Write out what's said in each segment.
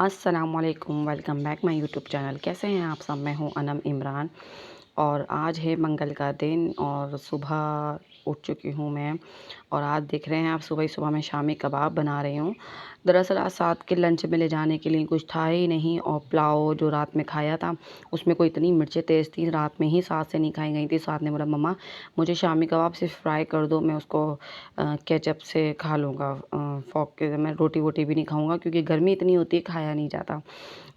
अस्सलामुअलैकुम, welcome back my YouTube channel. कैसे हैं आप सब? मैं हूं अनम इमरान और आज है मंगल का दिन और सुबह उठ चुकी हूं मैं। और आज देख रहे हैं आप, सुबह ही सुबह मैं शामी कबाब बना रही हूं। दरअसल आज साथ के लंच में ले जाने के लिए कुछ था ही नहीं और पुलाव जो रात में खाया था उसमें कोई इतनी मिर्चें तेज़ थी, रात में ही साथ से नहीं खाई गई थी। साथ ने बोला मम्मा मुझे शामी कबाब सिर्फ फ्राई कर दो, मैं उसको केचप से खा लूँगा, फ़ोक के। मैं रोटी वोटी भी नहीं खाऊँगा क्योंकि गर्मी इतनी होती है, खाया नहीं जाता।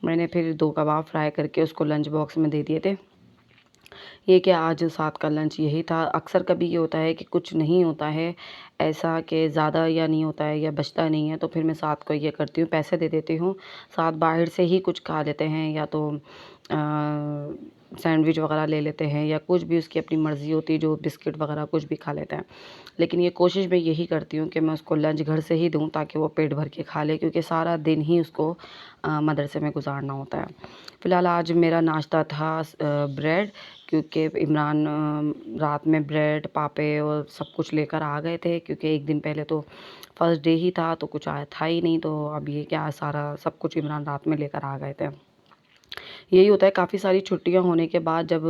मैंने फिर 2 कबाब फ्राई करके उसको लंच बॉक्स में दे दिए थे। ये क्या, आज साथ का लंच यही था। अक्सर कभी ये होता है कि कुछ नहीं होता है ऐसा कि ज़्यादा या नहीं होता है या बचता नहीं है, तो फिर मैं साथ को ये करती हूँ, पैसे दे देती हूँ। साथ बाहर से ही कुछ खा लेते हैं या तो सैंडविच वगैरह ले लेते हैं या कुछ भी उसकी अपनी मर्ज़ी होती है, जो बिस्किट वगैरह कुछ भी खा लेते हैं। लेकिन ये कोशिश मैं यही करती हूँ कि मैं उसको लंच घर से ही दूँ ताकि वो पेट भर के खा ले, क्योंकि सारा दिन ही उसको मदरसे में गुजारना होता है। फ़िलहाल आज मेरा नाश्ता था ब्रेड, क्योंकि इमरान रात में ब्रेड पापे और सब कुछ लेकर आ गए थे, क्योंकि एक दिन पहले तो फर्स्ट डे ही था तो कुछ आया था ही नहीं। तो अब ये क्या, सारा सब कुछ इमरान रात में लेकर आ गए थे। यही होता है काफ़ी सारी छुट्टियां होने के बाद, जब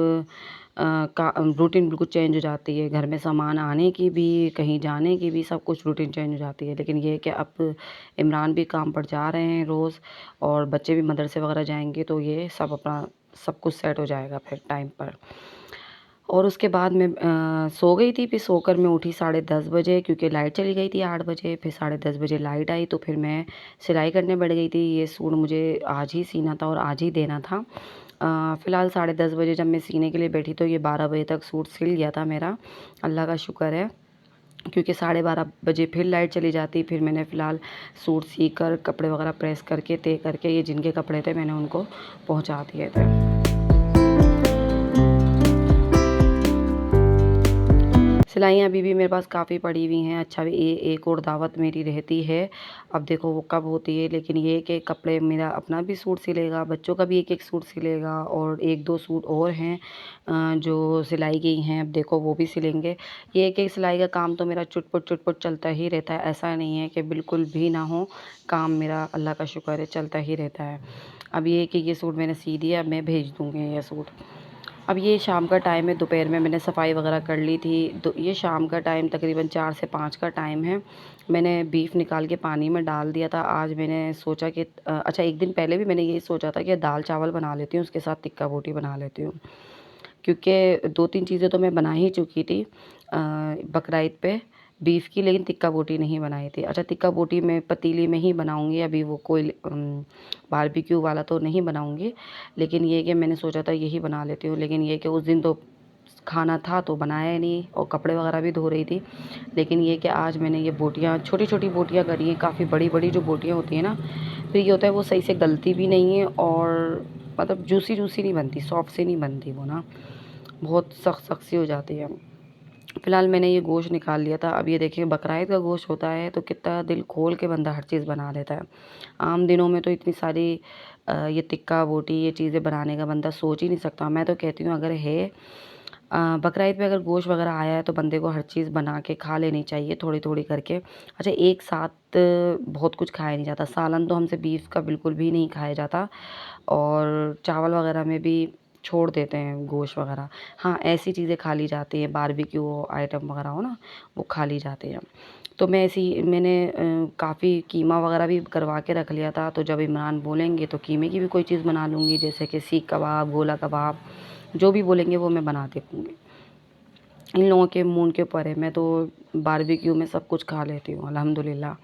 का रूटीन बिल्कुल चेंज हो जाती है, घर में सामान आने की भी, कहीं जाने की भी, सब कुछ रूटीन चेंज हो जाती है। लेकिन ये है कि अब इमरान भी काम पर जा रहे हैं रोज़ और बच्चे भी मदरसे वगैरह जाएंगे, तो ये सब अपना सब कुछ सेट हो जाएगा फिर टाइम पर। और उसके बाद मैं सो गई थी। फिर सोकर मैं उठी 10:30 बजे, क्योंकि लाइट चली गई थी 8 बजे। फिर 10:30 बजे लाइट आई तो फिर मैं सिलाई करने बैठ गई थी। ये सूट मुझे आज ही सीना था और आज ही देना था। फ़िलहाल 10:30 बजे जब मैं सीने के लिए बैठी तो ये 12 बजे तक सूट सिल गया था मेरा। अल्लाह का शुक्र है, क्योंकि 12:30 बजे फिर लाइट चली जाती। फिर मैंने फ़िलहाल सूट सीकर कपड़े वगैरह प्रेस करके तय करके, ये जिनके कपड़े थे मैंने उनको पहुँचा दिए थे। सिलाइयाँ अभी भी मेरे पास काफ़ी पड़ी हुई हैं। अच्छा भी, एक और दावत मेरी रहती है, अब देखो वो कब होती है। लेकिन ये है कि कपड़े, मेरा अपना भी सूट सिलेगा, बच्चों का भी एक-एक सूट सिलेगा और 1-2 सूट और हैं जो सिलाई गई हैं, अब देखो वो भी सिलेंगे। ये है कि सिलाई का काम तो मेरा चुटपुट चलता ही रहता है, ऐसा नहीं है कि बिल्कुल भी ना हो काम मेरा, अल्लाह का शुक्र है चलता ही रहता है। अब ये है कि ये सूट मैंने सी दिया, अब मैं भेज दूँगी ये सूट। अब ये शाम का टाइम है, दोपहर में मैंने सफाई वगैरह कर ली थी। तो ये शाम का टाइम तकरीबन 4 से 5 का टाइम है। मैंने बीफ निकाल के पानी में डाल दिया था। आज मैंने सोचा कि अच्छा, एक दिन पहले भी मैंने यही सोचा था कि दाल चावल बना लेती हूँ, उसके साथ टिक्का बोटी बना लेती हूँ, क्योंकि 2-3 चीज़ें तो मैं बना ही चुकी थी बकरीद पे बीफ की, लेकिन टिक्का बोटी नहीं बनाई थी। अच्छा, टिक्का बोटी मैं पतीली में ही बनाऊँगी, अभी वो कोई बारबेक्यू वाला तो नहीं बनाऊँगी। लेकिन ये कि मैंने सोचा था यही बना लेती हूँ, लेकिन ये कि उस दिन तो खाना था तो बनाया ही नहीं और कपड़े वगैरह भी धो रही थी। लेकिन ये कि आज मैंने ये बोटियाँ, छोटी-छोटी बोटियाँ करी हैं। काफ़ी बड़ी-बड़ी जो बोटियाँ होती हैं ना, फिर ये होता है वो सही से गलती भी नहीं है और मतलब जूसी-जूसी नहीं बनती, सॉफ्ट सी नहीं बनती वो ना, बहुत सख्त-सख्त सी हो जाती है। फ़िलहाल मैंने ये गोश्त निकाल लिया था। अब ये देखिए, बकरीद का गोश्त होता है तो कितना दिल खोल के बंदा हर चीज़ बना लेता है। आम दिनों में तो इतनी सारी ये टिक्का बोटी ये चीज़ें बनाने का बंदा सोच ही नहीं सकता। मैं तो कहती हूँ, अगर है बकरीद पे अगर गोश्त वगैरह आया है तो बंदे को हर चीज़ बना के खा लेनी चाहिए, थोड़ी-थोड़ी करके। अच्छा, एक साथ बहुत कुछ खाया नहीं जाता। सालन तो हमसे बीफ का बिल्कुल भी नहीं खाया जाता और चावल वगैरह में भी छोड़ देते हैं गोश्त वगैरह। हाँ, ऐसी चीज़ें खा ली जाती हैं, बारबेक्यू आइटम वगैरह हो ना, वो खा ली जाती हैं। तो मैंने काफ़ी कीमा वगैरह भी करवा के रख लिया था, तो जब इमरान बोलेंगे तो कीमे की भी कोई चीज़ बना लूँगी, जैसे कि सीख कबाब, गोला कबाब, जो भी बोलेंगे वो मैं बना दूँगी। इन लोगों के मूड के ऊपर है। मैं तो बारबेक्यू में सब कुछ खा लेती हूँ अल्हम्दुलिल्लाह,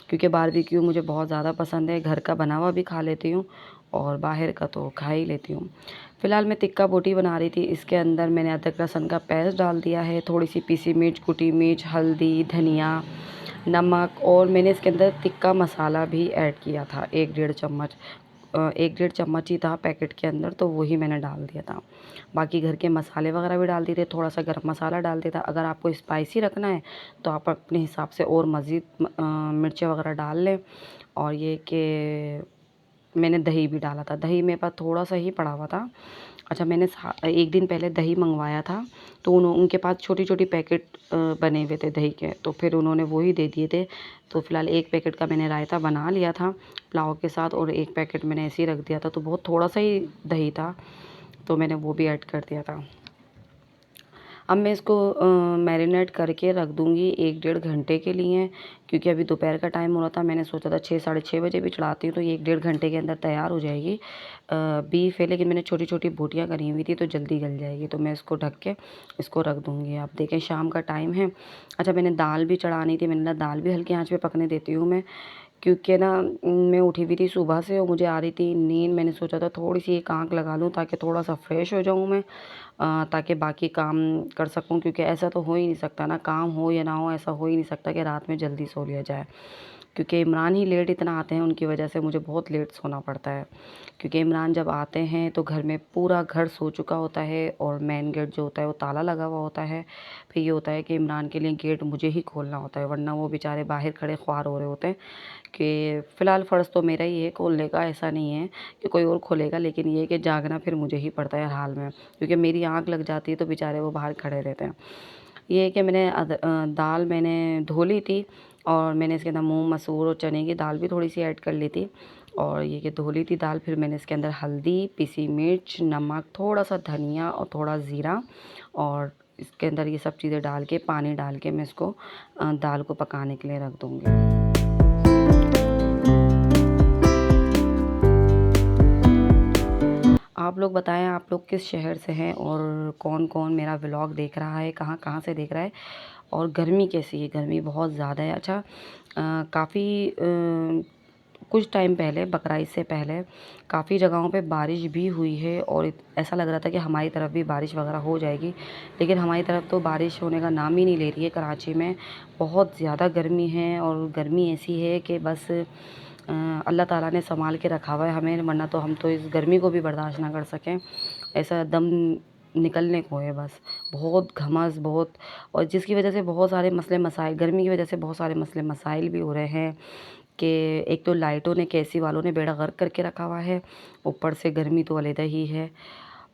क्योंकि बारबेक्यू मुझे बहुत ज़्यादा पसंद है। घर का बना हुआ भी खा लेती हूँ और बाहर का तो खा ही लेती हूँ। फ़िलहाल मैं टिक्का बोटी बना रही थी, इसके अंदर मैंने अदरक लहसुन का पेस्ट डाल दिया है, थोड़ी सी पीसी मिर्च, कुटी मिर्च, हल्दी, धनिया, नमक, और मैंने इसके अंदर टिक्का मसाला भी ऐड किया था 1 डेढ़ चम्मच। 1 डेढ़ चम्मच ही था पैकेट के अंदर, तो वही मैंने डाल दिया था। बाकी घर के मसाले वगैरह भी डाल दिए थे, थोड़ा-सा गरम मसाला डाल दिया था। अगर आपको स्पाइसी रखना है तो आप अपने हिसाब से और मज़ीद मिर्चें वगैरह डाल लें। और ये कि मैंने दही भी डाला था, दही मेरे पास थोड़ा-सा ही पड़ा हुआ था। अच्छा, मैंने एक दिन पहले दही मंगवाया था, तो उनके पास छोटी-छोटी पैकेट बने हुए थे दही के, तो फिर उन्होंने वो ही दे दिए थे। तो फ़िलहाल 1 पैकेट का मैंने रायता बना लिया था पुलाव के साथ, और एक पैकेट मैंने ऐसे ही रख दिया था, तो बहुत थोड़ा सा ही दही था, तो मैंने वो भी ऐड कर दिया था। अब मैं इसको मैरिनेट करके रख दूँगी 1 डेढ़ घंटे के लिए, क्योंकि अभी दोपहर का टाइम हो रहा था। मैंने सोचा था 6 साढ़े 6 बजे भी चढ़ाती हूँ तो ये 1 डेढ़ घंटे के अंदर तैयार हो जाएगी। बीफ है, लेकिन मैंने छोटी-छोटी बोटियाँ करी हुई थी तो जल्दी गल जाएगी, तो मैं इसको ढक के इसको रख दूँगी। आप देखें शाम का टाइम है। अच्छा, मैंने दाल भी चढ़ानी थी, मैंने कहा दाल भी हल्की आँच पे पकने देती हूँ मैं, क्योंकि ना मैं उठी हुई थी सुबह से और मुझे आ रही थी नींद। मैंने सोचा था थोड़ी-सी एक आँख लगा लूँ ताकि थोड़ा-सा फ्रेश हो जाऊँ मैं, ताकि बाकी काम कर सकूँ, क्योंकि ऐसा तो हो ही नहीं सकता ना, काम हो या ना हो, ऐसा हो ही नहीं सकता कि रात में जल्दी सो लिया जाए। क्योंकि इमरान ही लेट इतना आते हैं, उनकी वजह से मुझे बहुत लेट सोना पड़ता है। क्योंकि इमरान जब आते हैं तो घर में पूरा घर सो चुका होता है और मेन गेट जो होता है वो ताला लगा हुआ होता है। फिर ये होता है कि इमरान के लिए गेट मुझे ही खोलना होता है, वरना वो बेचारे बाहर खड़े ख्वार हो रहे होते हैं। कि फ़िलहाल फ़र्ज़ तो मेरा ही है खोलने का, ऐसा नहीं है कि कोई और खोलेगा, लेकिन ये है कि जागना फिर मुझे ही पड़ता है हर हाल में, क्योंकि मेरी आँख लग जाती है तो बेचारे वो बाहर खड़े रहते हैं। ये है कि मैंने दाल मैंने धो ली थी और मैंने इसके अंदर मूँग, मसूर और चने की दाल भी थोड़ी-सी ऐड कर ली थी, और ये कि धो ली थी दाल। फिर मैंने इसके अंदर हल्दी, पिसी मिर्च, नमक, थोड़ा-सा धनिया और थोड़ा ज़ीरा, और इसके अंदर ये सब चीज़ें डाल के, पानी डाल के मैं इसको दाल को पकाने के लिए रख दूँगी। आप लोग बताएँ, आप लोग किस शहर से हैं और कौन-कौन मेरा व्लॉग देख रहा है, कहाँ-कहाँ से देख रहा है, और गर्मी कैसी है? गर्मी बहुत ज़्यादा है। अच्छा, काफ़ी कुछ टाइम पहले, बकरीद से पहले काफ़ी जगहों पे बारिश भी हुई है, और ऐसा लग रहा था कि हमारी तरफ भी बारिश वगैरह हो जाएगी, लेकिन हमारी तरफ तो बारिश होने का नाम ही नहीं ले रही है। कराची में बहुत ज़्यादा गर्मी है, और गर्मी ऐसी है कि बस अल्लाह ताला ने संभाल के रखा हुआ है हमें, वरना तो हम तो इस गर्मी को भी बर्दाश्त ना कर सकें। ऐसा दम निकलने को है बस। बहुत घमस, बहुत, और जिसकी वजह से बहुत सारे मसले मसाइल, गर्मी की वजह से बहुत सारे मसले मसाइल भी हो रहे हैं। कि एक तो लाइटों ने, केसी वालों ने बेड़ा गर्क करके रखा हुआ है, ऊपर से गर्मी तो अलहदा ही है।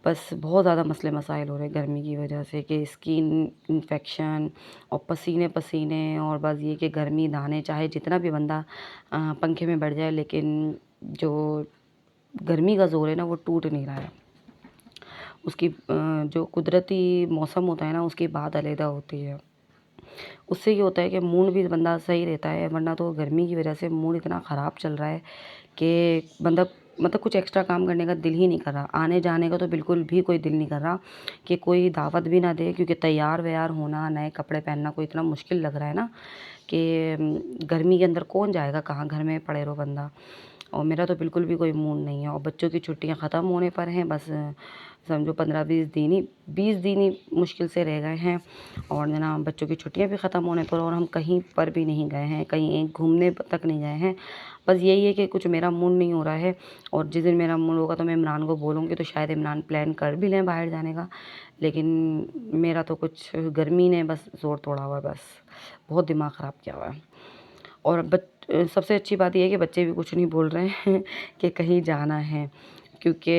बस बहुत ज़्यादा मसले मसाइल हो रहे हैं गर्मी की वजह से, कि स्किन इन्फेक्शन और पसीने-पसीने, और बस ये कि गर्मी दाने, चाहे जितना भी बंदा पंखे में बैठ जाए, लेकिन जो गर्मी का ज़ोर है ना वो टूट नहीं रहा है। उसकी जो कुदरती मौसम होता है ना, उसकी बात अलहदा होती है। उससे ये होता है कि मूड भी बंदा सही रहता है, वरना तो गर्मी की वजह से मूड इतना ख़राब चल रहा है कि बंदा मतलब कुछ एक्स्ट्रा काम करने का दिल ही नहीं कर रहा। आने-जाने का तो बिल्कुल भी कोई दिल नहीं कर रहा, कि कोई दावत भी ना दे, क्योंकि तैयार-वैयार होना, नए कपड़े पहनना कोई इतना मुश्किल लग रहा है ना, कि गर्मी के अंदर कौन जाएगा, कहाँ घर में पड़े रहो बंदा। और मेरा तो बिल्कुल भी कोई मूड नहीं है, और बच्चों की छुट्टियां ख़त्म होने पर हैं, बस समझो 15-20 दिन ही मुश्किल से रह गए हैं, और ना बच्चों की छुट्टियां भी ख़त्म होने पर, और हम कहीं पर भी नहीं गए हैं, कहीं एक घूमने तक नहीं गए हैं। बस यही है कि कुछ मेरा मूड नहीं हो रहा है, और जिस दिन मेरा मूड होगा तो मैं इमरान को बोलूँगी, तो शायद इमरान प्लान कर भी लें बाहर जाने का, लेकिन मेरा तो कुछ गर्मी ने बस ज़ोर तोड़ा हुआ है, बस बहुत दिमाग ख़राब किया हुआ है। और सबसे अच्छी बात ये है कि बच्चे भी कुछ नहीं बोल रहे हैं कि कहीं जाना है, क्योंकि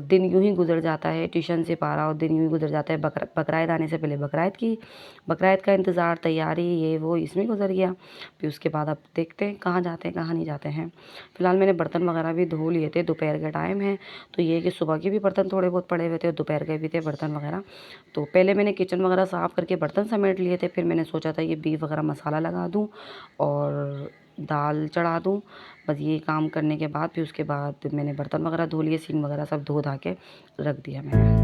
दिन यूँ ही गुज़र जाता है, ट्यूशन से पारा, और दिन यूँ ही गुज़र जाता है। बकरीद आने से पहले बकरीद का इंतज़ार, तैयारी, ये वो इसमें गुज़र गया। फिर उसके बाद अब देखते हैं कहाँ जाते हैं, कहाँ नहीं जाते हैं। फ़िलहाल मैंने बर्तन वगैरह भी धो लिए थे, दोपहर का टाइम है, तो ये है कि सुबह के भी बर्तन थोड़े बहुत पड़े हुए थे और दोपहर के भी थे बर्तन वगैरह। तो पहले मैंने किचन वगैरह साफ़ करके बर्तन समेट लिए थे, फिर मैंने सोचा था ये बीफ वगैरह मसाला लगा दूँ और दाल चढ़ा दूँ। बस ये काम करने के बाद फिर उसके बाद मैंने बर्तन वगैरह धो लिए, सिंक वगैरह सब धो धा के रख दिया मैंने।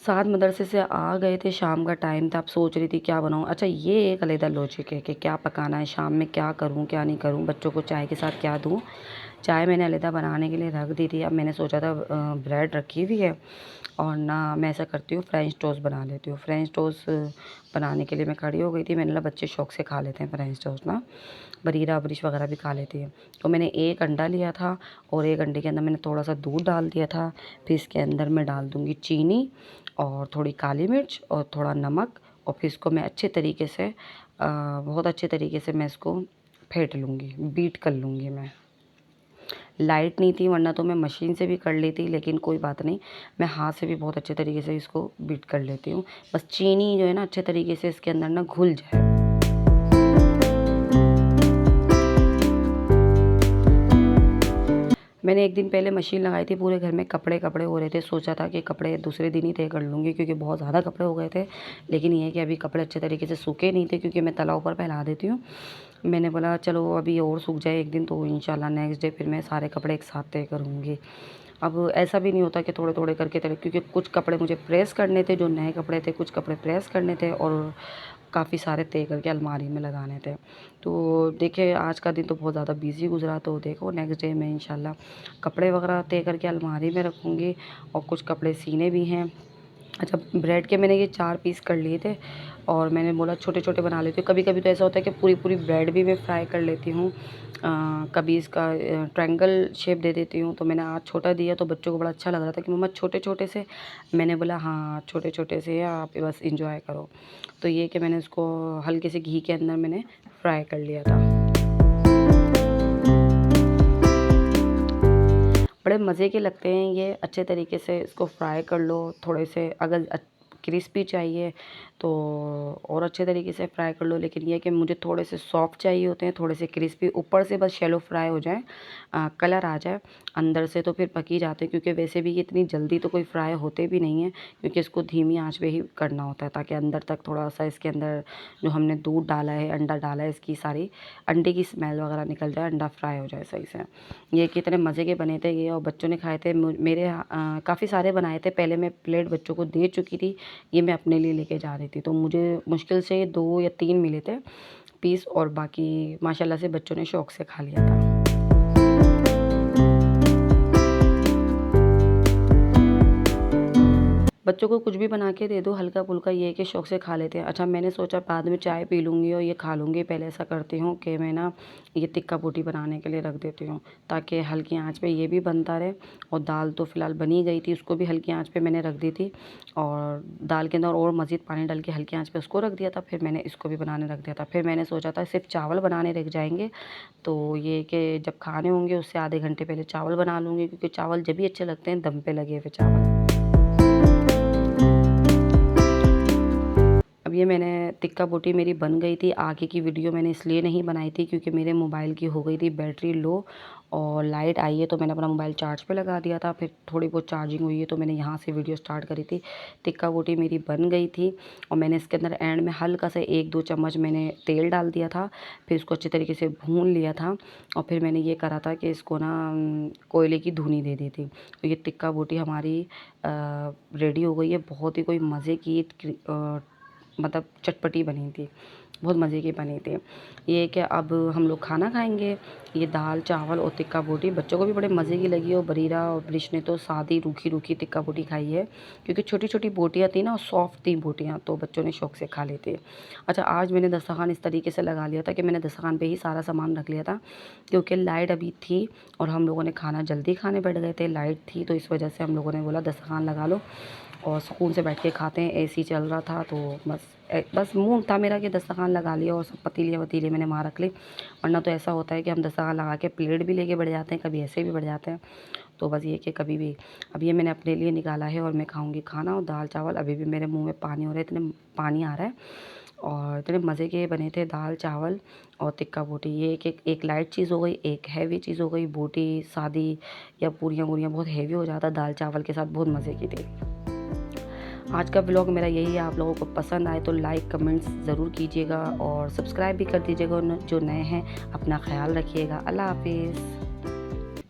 साथ मदरसे से आ गए थे, शाम का टाइम था, अब सोच रही थी क्या बनाऊँ। अच्छा, ये एक अलग लॉजिक है कि क्या पकाना है, शाम में क्या करूँ क्या नहीं करूँ, बच्चों को चाय के साथ क्या दूँ। चाय मैंने अलग बनाने के लिए रख दी थी। अब मैंने सोचा था ब्रेड रखी हुई है, और ना मैं ऐसा करती हूँ फ्रेंच टोस्ट बना लेती हूँ। फ्रेंच टोस्ट बनाने के लिए मैं खड़ी हो गई थी। मैंने बोला बच्चे शौक से खा लेते हैं फ्रेंच टोस्ट ना, बरीरा वरीश वगैरह भी खा लेती है। तो मैंने एक अंडा लिया था, और एक अंडे के अंदर मैंने थोड़ा सा दूध डाल दिया था। फिर इसके अंदर मैं डाल दूँगी चीनी और थोड़ी काली मिर्च और थोड़ा नमक, और फिर इसको मैं अच्छे तरीके से बहुत अच्छे तरीके से मैं इसको फेंट लूँगी, बीट कर लूँगी मैं। लाइट नहीं थी, वरना तो मैं मशीन से भी कर लेती, लेकिन कोई बात नहीं, मैं हाथ से भी बहुत अच्छे तरीके से इसको बीट कर लेती हूँ। बस चीनी जो है ना अच्छे तरीके से इसके अंदर ना घुल जाए। मैंने एक दिन पहले मशीन लगाई थी, पूरे घर में कपड़े कपड़े हो रहे थे। सोचा था कि कपड़े दूसरे दिन ही तय कर लूँगी क्योंकि बहुत ज़्यादा कपड़े हो गए थे। लेकिन ये है कि अभी कपड़े अच्छे तरीके से सूखे नहीं थे क्योंकि मैं तला ऊपर फैला देती हूँ। मैंने बोला चलो अभी और सूख जाए एक दिन तो इंशाल्लाह नेक्स्ट डे फिर मैं सारे कपड़े एक साथ तय करूँगी। अब ऐसा भी नहीं होता कि थोड़े-थोड़े करके तय, क्योंकि कुछ कपड़े मुझे प्रेस करने थे, जो नए कपड़े थे, कुछ कपड़े प्रेस करने थे और काफ़ी सारे तय करके अलमारी में लगाने थे। तो देखिए आज का दिन तो बहुत ज़्यादा बिज़ी गुज़रा, तो देखो नेक्स्ट डे मैं इंशाल्लाह कपड़े वगैरह तय करके अलमारी में रखूँगी और कुछ कपड़े सीने भी हैं। अच्छा, ब्रेड के मैंने ये 4 पीस कर लिए थे और मैंने बोला छोटे-छोटे बना लेती हूँ। कभी-कभी तो ऐसा होता है कि पूरी-पूरी ब्रेड भी मैं फ्राई कर लेती हूँ। कभी इसका ट्रायंगल शेप दे देती हूँ। तो मैंने आज छोटा दिया तो बच्चों को बड़ा अच्छा लग रहा था कि मम्मा छोटे-छोटे से। मैंने बोला हाँ, छोटे-छोटे से आप बस एन्जॉय करो। तो ये कि मैंने इसको हल्के से घी के अंदर मैंने फ्राई कर लिया था। बड़े मज़े के लगते हैं ये, अच्छे तरीके से इसको फ्राई कर लो। थोड़े से अगर क्रिस्पी चाहिए तो और अच्छे तरीके से फ्राई कर लो, लेकिन ये है कि मुझे थोड़े से सॉफ्ट चाहिए होते हैं, थोड़े से क्रिस्पी, ऊपर से बस शैलो फ्राई हो जाए, कलर आ जाए, अंदर से तो फिर पक ही जाते हैं क्योंकि वैसे भी ये इतनी जल्दी तो कोई फ्राई होते भी नहीं हैं क्योंकि इसको धीमी आंच पे ही करना होता है ताकि अंदर तक थोड़ा-सा इसके अंदर जो हमने दूध डाला है, अंडा डाला है, इसकी सारी अंडे की स्मेल वगैरह निकल जाए, अंडा फ्राई हो जाए सही से। ये कितने मज़े के बने थे ये और बच्चों ने खाए थे। मेरे काफ़ी सारे बनाए थे, पहले मैं प्लेट बच्चों को दे चुकी थी, ये मैं अपने लिए लेके जा रही थी। तो मुझे मुश्किल से 2 या 3 मिले थे पीस और बाकी माशाल्लाह से बच्चों ने शौक़ से खा लिया था। बच्चों को कुछ भी बना के दे दो हल्का-फुल्का, ये है कि शौक़ से खा लेते हैं। अच्छा, मैंने सोचा बाद में चाय पी लूँगी और ये खा लूँगी। पहले ऐसा करती हूँ कि मैं ना ये टिक्का बोटी बनाने के लिए रख देती हूँ ताकि हल्की आंच पे ये भी बनता रहे और दाल तो फ़िलहाल बनी गई थी, उसको भी हल्की आंच पे मैंने रख दी थी और दाल के अंदर और मज़ीद पानी डाल के हल्की आंच पे उसको रख दिया था। फिर मैंने इसको भी बनाने रख दिया था। फिर मैंने सोचा था सिर्फ़ चावल बनाने रह जाएँगे, तो ये कि जब खाने होंगे उससे आधे घंटे पहले चावल बना लूँगी क्योंकि चावल जब भी अच्छे लगते हैं दम पे लगे हुए चावल। अब ये मैंने टिक्का बोटी मेरी बन गई थी। आगे की वीडियो मैंने इसलिए नहीं बनाई थी क्योंकि मेरे मोबाइल की हो गई थी बैटरी लो और लाइट आई है तो मैंने अपना मोबाइल चार्ज पे लगा दिया था। फिर थोड़ी बहुत चार्जिंग हुई है तो मैंने यहाँ से वीडियो स्टार्ट करी थी। टिक्का बोटी मेरी बन गई थी और मैंने इसके अंदर एंड में हल्का सा 1-2 चम्मच मैंने तेल डाल दिया था। फिर इसको अच्छे तरीके से भून लिया था और फिर मैंने ये करा था कि इसको ना कोयले की धुनी दे दी थी। तो ये टिक्का बोटी हमारी रेडी हो गई है। बहुत ही कोई मज़े की मतलब चटपटी बनी थी, बहुत मज़े की बनी थी। ये कि अब हम लोग खाना खाएँगे। ये दाल, चावल और टिक्का बोटी बच्चों को भी बड़े मज़े की लगी और बरीरा और ब्रिश ने तो सादी रूखी-रूखी टिक्का बोटी खाई है क्योंकि छोटी-छोटी बोटियाँ थी ना और सॉफ्ट थी बोटियाँ, तो बच्चों ने शौक़ से खा ली थी। अच्छा, आज मैंने दस्तरख़्वान इस तरीके से लगा लिया था कि मैंने दस्तरख़्वान पे ही सारा सामान रख लिया था क्योंकि लाइट अभी थी और हम लोगों ने खाना जल्दी खाने बैठ गए थे। लाइट थी तो इस वजह से हम लोगों ने बोला दस्तरख़्वान लगा लो और सुकून से बैठ के खाते हैं। एसी चल रहा था तो बस मूड था मेरा कि दस्तरख़्वान लगा लिया और सब पतीले-वतीले मैंने वहाँ रख ली। वरना तो ऐसा होता है कि हम दस्तरख़्वान लगा के प्लेट भी लेके बैठ जाते हैं, कभी ऐसे भी बैठ जाते हैं। तो बस ये कि कभी भी अब ये मैंने अपने लिए निकाला है और मैं खाऊँगी खाना और दाल-चावल। अभी भी मेरे मुँह में पानी हो रहा है, इतने पानी आ रहा है और इतने मज़े के बने थे दाल-चावल और टिक्का बोटी। ये एक लाइट चीज़ हो गई, एक हैवी चीज़ हो गई। बोटी सादी या पूरियाँ-वूरियाँ बहुत हैवी हो जाता, दाल-चावल के साथ बहुत मज़े की थी। आज का व्लॉग मेरा यही है। आप लोगों को पसंद आए तो लाइक कमेंट्स ज़रूर कीजिएगा और सब्सक्राइब भी कर दीजिएगा। जो नए हैं अपना ख़्याल रखिएगा। अल्लाह हाफ़िज़।